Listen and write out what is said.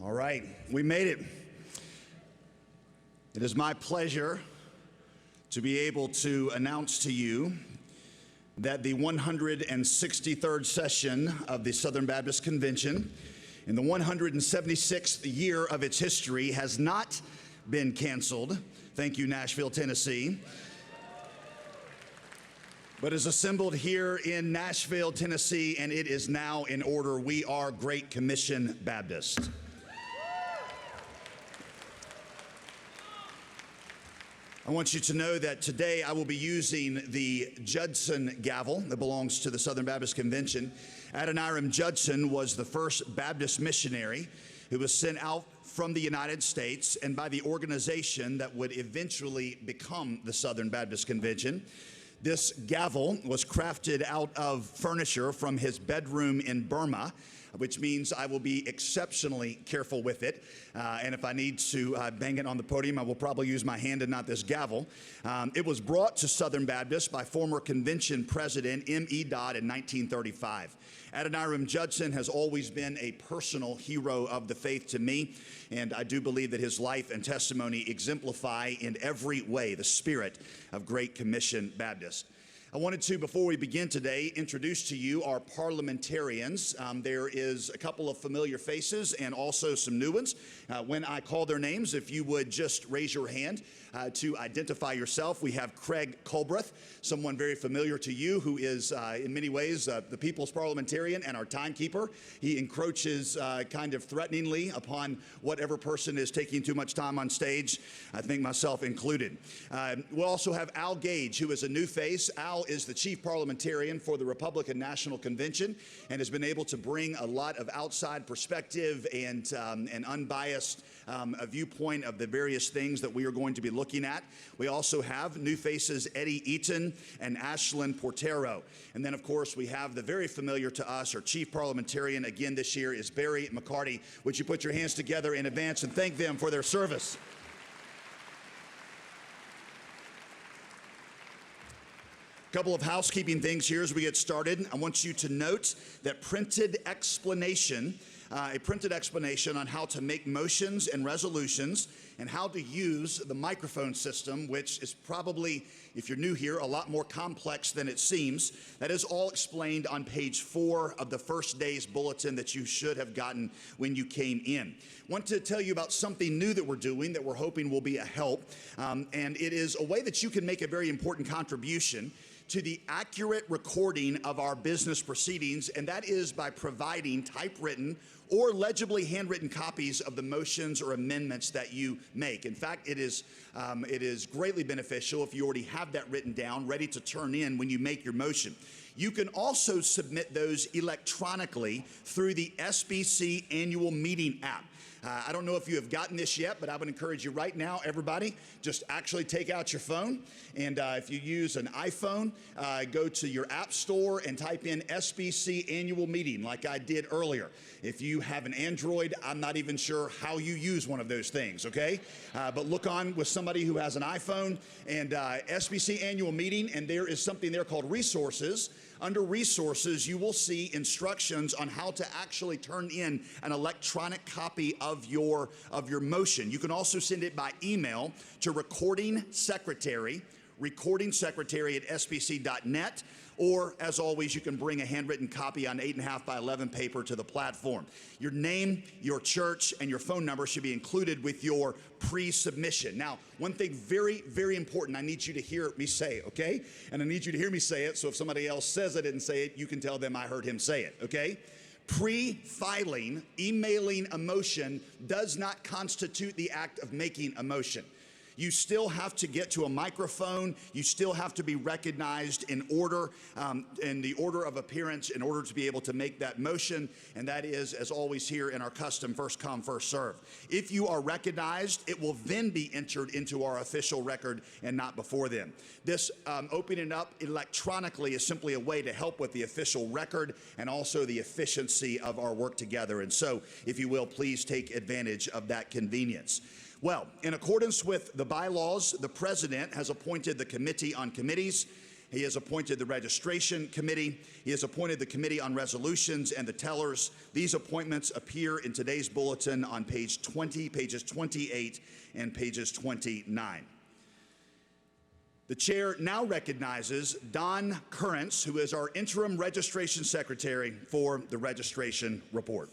All right, we made it. It is my pleasure to be able to announce to you that the 163rd session of the Southern Baptist Convention in the 176th year of its history has not been canceled. Thank you, Nashville, Tennessee. But is assembled here in Nashville, Tennessee, and it is now in order. We are Great Commission Baptist. I want you to know that today I will be using the Judson gavel that belongs to the Southern Baptist Convention. Adoniram Judson was the first Baptist missionary who was sent out from the United States and by the organization that would eventually become the Southern Baptist Convention. This gavel was crafted out of furniture from his bedroom in Burma, which means I will be exceptionally careful with it. And if I need to bang it on the podium, I will probably use my hand and not this gavel. It was brought to Southern Baptist by former convention president M.E. Dodd in 1935. Adoniram Judson has always been a personal hero of the faith to me, and I do believe that his life and testimony exemplify in every way the spirit of Great Commission Baptist. I wanted to, before we begin today, introduce to you our parliamentarians. There is a couple of familiar faces and also some new ones. When I call their names, if you would just raise your hand to identify yourself. We have Craig Culbreth, someone very familiar to you who is in many ways the people's parliamentarian and our timekeeper. He encroaches kind of threateningly upon whatever person is taking too much time on stage, I think myself included. We'll also have Al Gage, who is a new face. Al is the chief parliamentarian for the Republican National Convention and has been able to bring a lot of outside perspective and an unbiased a viewpoint of the various things that we are going to be looking at. We also have new faces Eddie Eaton and Ashlyn Portero. And then, of course, we have the very familiar to us, our chief parliamentarian again this year is Barry McCarty. Would you put your hands together in advance and thank them for their service? Couple of housekeeping things here as we get started. I want you to note that a printed explanation on how to make motions and resolutions and how to use the microphone system, which is probably, if you're new here, a lot more complex than it seems. That is all explained on page 4 of the first day's bulletin that you should have gotten when you came in. I want to tell you about something new that we're doing that we're hoping will be a help, and it is a way that you can make a very important contribution to the accurate recording of our business proceedings, and that is by providing typewritten or legibly handwritten copies of the motions or amendments that you make. In fact, it is greatly beneficial if you already have that written down, ready to turn in when you make your motion. You can also submit those electronically through the SBC Annual Meeting app. I don't know if you have gotten this yet, but I would encourage you right now, everybody, just actually take out your phone. And if you use an iPhone, go to your app store and type in SBC Annual Meeting like I did earlier. If you have an Android, I'm not even sure how you use one of those things, okay? But look on with somebody who has an iPhone and SBC Annual Meeting, and there is something there called Resources. Under Resources, you will see instructions on how to actually turn in an electronic copy of your motion. You can also send it by email to recording secretary at sbc.net, or as always, you can bring a handwritten copy on 8.5 by 11 paper to the platform. Your name, your church, and your phone number should be included with your pre-submission. Now, one thing very, very important I need you to hear me say, okay? And I need you to hear me say it, so if somebody else says I didn't say it, you can tell them I heard him say it, okay? Pre-filing, emailing a motion does not constitute the act of making a motion. You still have to get to a microphone. You still have to be recognized in order, in the order of appearance in order to be able to make that motion. And that is, as always here in our custom, first come, first serve. If you are recognized, it will then be entered into our official record and not before then. This opening up electronically is simply a way to help with the official record and also the efficiency of our work together. And so, if you will, please take advantage of that convenience. Well, in accordance with the bylaws, the president has appointed the Committee on Committees He has appointed the Registration Committee. He has appointed the Committee on Resolutions and the tellers. These appointments appear in today's bulletin on page 20, pages 28 and pages 29. The chair now recognizes Don Currents, who is our interim registration secretary, for the registration report.